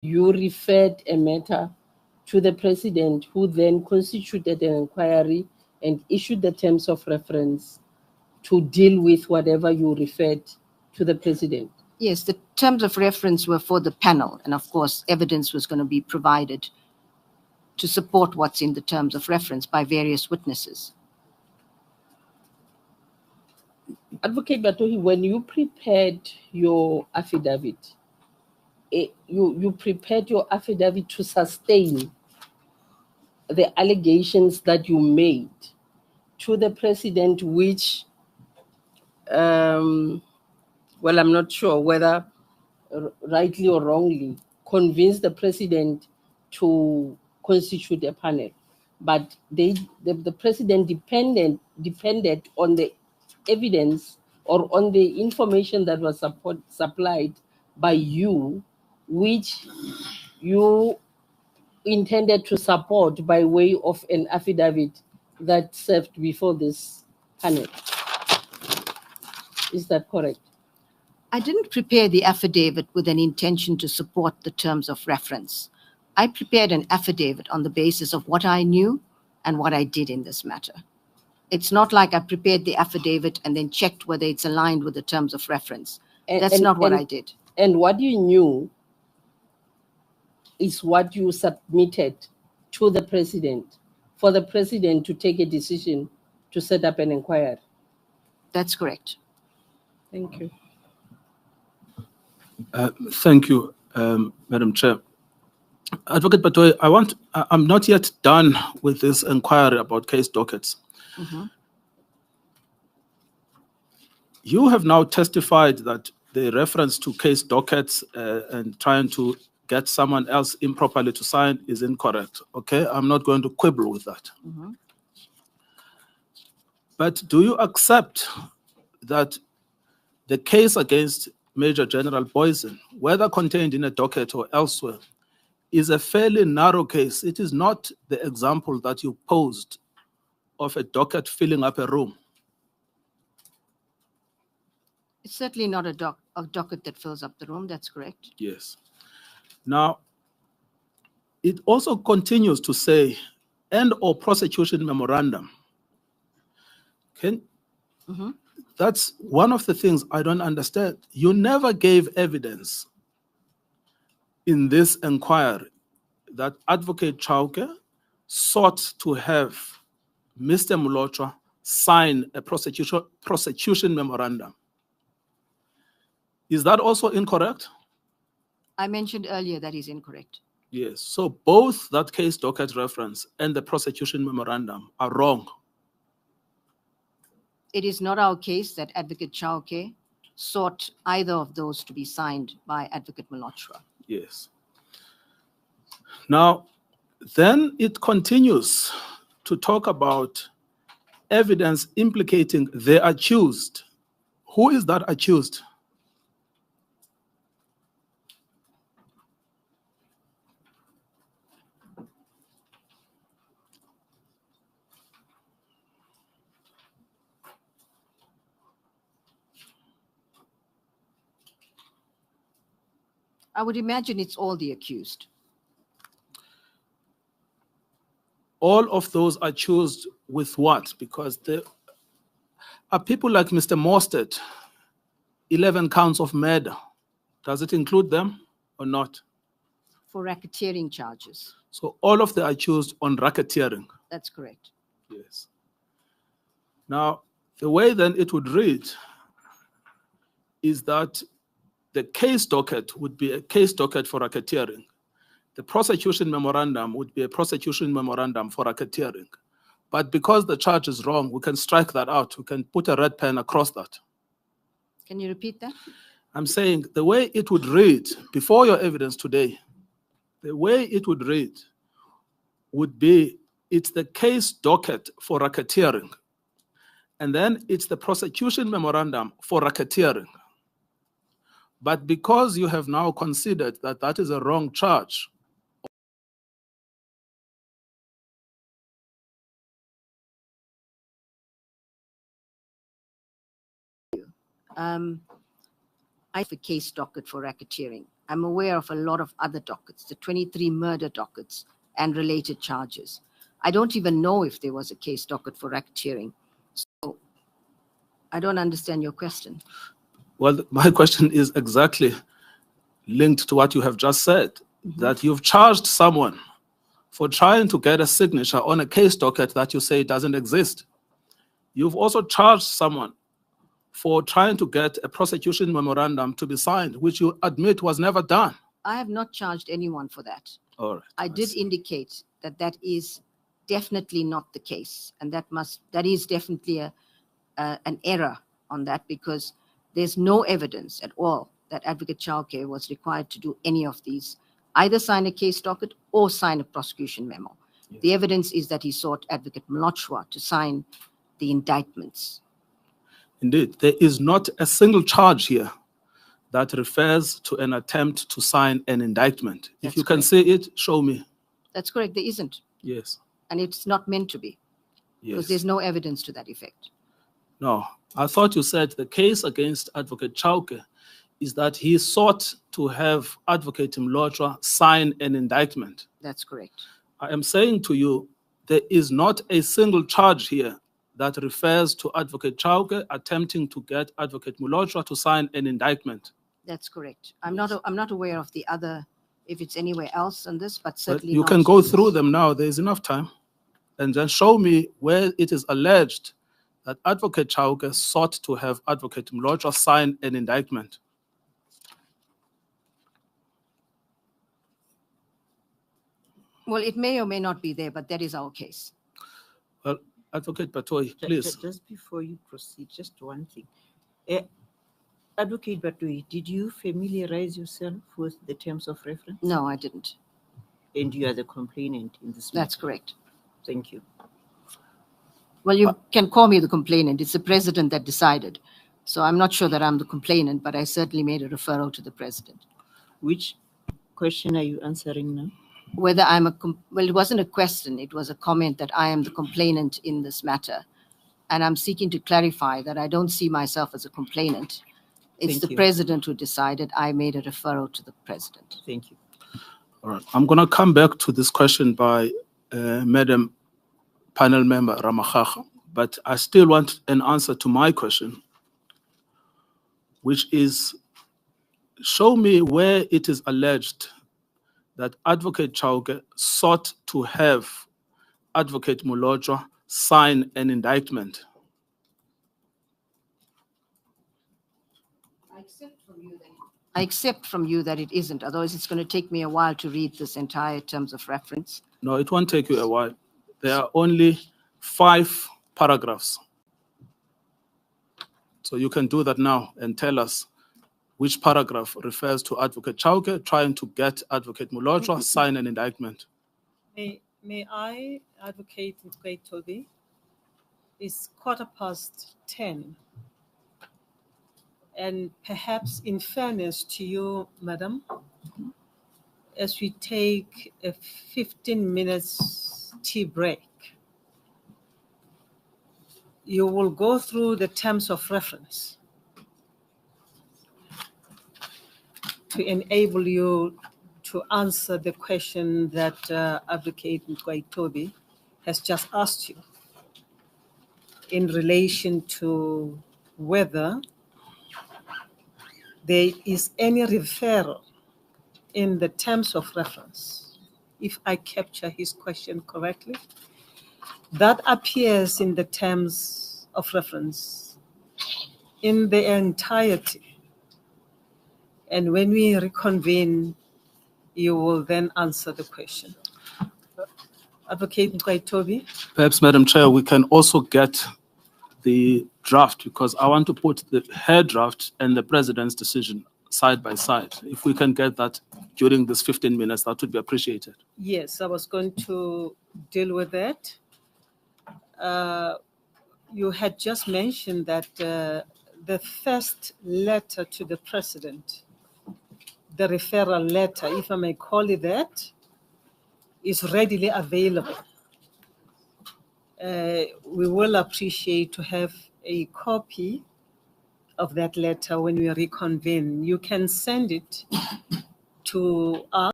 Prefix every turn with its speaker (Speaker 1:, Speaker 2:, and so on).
Speaker 1: you referred a matter to the president, who then constituted an inquiry and issued the terms of reference to deal with whatever you referred to the president.
Speaker 2: Yes, the terms of reference were for the panel, and of course, evidence was going to be provided to support what's in the terms of reference by various witnesses.
Speaker 1: Advocate Batohi, when you prepared your affidavit, you prepared your affidavit to sustain the allegations that you made to the president, which, well, I'm not sure whether rightly or wrongly, convinced the president to constitute a panel. But the president depended on the evidence or on the information that was supplied by you, which you intended to support by way of an affidavit that served before this panel. Is that correct?
Speaker 2: I didn't prepare the affidavit with an intention to support the terms of reference. I prepared an affidavit on the basis of what I knew and what I did in this matter. It's not like I prepared the affidavit and then checked whether it's aligned with the terms of reference. That's not what I did.
Speaker 1: And what you knew is what you submitted to the president for the president to take a decision to set up an inquiry.
Speaker 2: That's correct.
Speaker 1: Thank you.
Speaker 3: Thank you, Madam Chair. Advocate Batohi, I'm not yet done with this inquiry about case dockets.
Speaker 2: Mm-hmm.
Speaker 3: You have now testified that the reference to case dockets and trying to get someone else improperly to sign is incorrect. Okay, I'm not going to quibble with that.
Speaker 2: Mm-hmm.
Speaker 3: But do you accept that the case against Major General Boysen, whether contained in a docket or elsewhere, is a fairly narrow case? It is not the example that you posed of a docket filling up a room.
Speaker 2: It's certainly not a docket that fills up the room. That's correct.
Speaker 3: Yes. Now, it also continues to say, and or prosecution memorandum.
Speaker 2: Mm-hmm.
Speaker 3: That's one of the things I don't understand. You never gave evidence in this inquiry that Advocate Chauke sought to have Mr. Molotra sign a prosecution memorandum. Is that also incorrect?
Speaker 2: I mentioned earlier that is incorrect.
Speaker 3: Yes. So both that case docket reference and the prosecution memorandum are wrong.
Speaker 2: It is not our case that Advocate Chauke sought either of those to be signed by Advocate Molotra.
Speaker 3: Yes. Now, then it continues to talk about evidence implicating the accused. Who is that accused?
Speaker 2: I would imagine it's all the accused.
Speaker 3: All of those accused with what? Because there are people like Mr. Mostert, 11 counts of murder. Does it include them or not?
Speaker 2: For racketeering charges.
Speaker 3: So all of the accused on racketeering.
Speaker 2: That's correct.
Speaker 3: Yes. Now, the way then it would read is that the case docket would be a case docket for racketeering. The prosecution memorandum would be a prosecution memorandum for racketeering. But because the charge is wrong, we can strike that out. We can put a red pen across that.
Speaker 2: Can you repeat that?
Speaker 3: I'm saying the way it would read, before your evidence today, the way it would read would be, it's the case docket for racketeering. And then it's the prosecution memorandum for racketeering. But because you have now considered that that is a wrong charge,
Speaker 2: I have a case docket for racketeering. I'm aware of a lot of other dockets, the 23 murder dockets and related charges. I don't even know if there was a case docket for racketeering. So I don't understand your question.
Speaker 3: Well, my question is exactly linked to what you have just said, that you've charged someone for trying to get a signature on a case docket that you say doesn't exist. You've also charged someone for trying to get a prosecution memorandum to be signed, which you admit was never done.
Speaker 2: I have not charged anyone for that.
Speaker 3: All right.
Speaker 2: I did indicate that that is definitely not the case, and that is definitely an error on that, because there's no evidence at all that Advocate Chauke was required to do any of these, either sign a case docket or sign a prosecution memo.
Speaker 3: Yes.
Speaker 2: The evidence is that he sought Advocate Mlochwa to sign the indictments.
Speaker 3: Indeed, there is not a single charge here that refers to an attempt to sign an indictment. If you can see it, show me.
Speaker 2: That's correct, there isn't.
Speaker 3: Yes.
Speaker 2: And it's not meant to be, because there's no evidence to that effect.
Speaker 3: No, I thought you said the case against Advocate Chauke is that he sought to have Advocate Mlochwa sign an indictment.
Speaker 2: That's correct.
Speaker 3: I am saying to you, there is not a single charge here that refers to Advocate Chauke attempting to get Advocate Mlochwa to sign an indictment.
Speaker 2: That's correct. I'm not aware of the other, if it's anywhere else on this, but certainly
Speaker 3: But you
Speaker 2: not
Speaker 3: can go
Speaker 2: in this.
Speaker 3: through them now. There's enough time. And then show me where it is alleged that Advocate Chauke sought to have Advocate Mlochwa sign an indictment.
Speaker 2: Well, it may or may not be there, but that is our case.
Speaker 3: Well, Advocate Batohi, please.
Speaker 4: Just before you proceed, just one thing. Advocate Batohi, did you familiarize yourself with the terms of reference?
Speaker 2: No, I didn't.
Speaker 4: And you are the complainant in this matter?
Speaker 2: That's correct.
Speaker 4: Thank you.
Speaker 2: Well, you can call me the complainant. It's the president that decided. So I'm not sure that I'm the complainant, but I certainly made a referral to the president.
Speaker 4: Which question are you answering now?
Speaker 2: Whether well, it wasn't a question. It was a comment that I am the complainant in this matter. And I'm seeking to clarify that I don't see myself as a complainant. It's
Speaker 4: Thank
Speaker 2: the
Speaker 4: you.
Speaker 2: president who decided. I made a referral to the president.
Speaker 4: Thank you.
Speaker 3: All right. I'm going to come back to this question by Madam Panel Member Ramachakha, but I still want an answer to my question, which is, show me where it is alleged that Advocate Chauke sought to have Advocate Mlochwa sign an indictment.
Speaker 2: I accept from you that it isn't. Otherwise, it's going to take me a while to read this entire terms of reference.
Speaker 3: No, it won't take you a while. There are only 5 paragraphs. So you can do that now and tell us which paragraph refers to Advocate Chauke trying to get Advocate Mlochwa sign an indictment.
Speaker 5: May I, Advocate ngukaitobi? It's 10:15. And perhaps in fairness to you, Madam, as we take a 15 minutes tea break, you will go through the terms of reference to enable you to answer the question that Advocate ngukaitobi has just asked you in relation to whether there is any referral in the terms of reference, if I capture his question correctly, that appears in the terms of reference in the entirety. And when we reconvene, you will then answer the question. Advocate ngukaitobi?
Speaker 3: Perhaps, Madam Chair, we can also get the draft, because I want to put her draft and the president's decision side by side. If we can get that during this 15 minutes, that would be appreciated.
Speaker 5: Yes, I was going to deal with that. You had just mentioned that the first letter to the president, the referral letter, if I may call it that, is readily available. We will appreciate to have a copy of that letter when we reconvene. You can send it to ask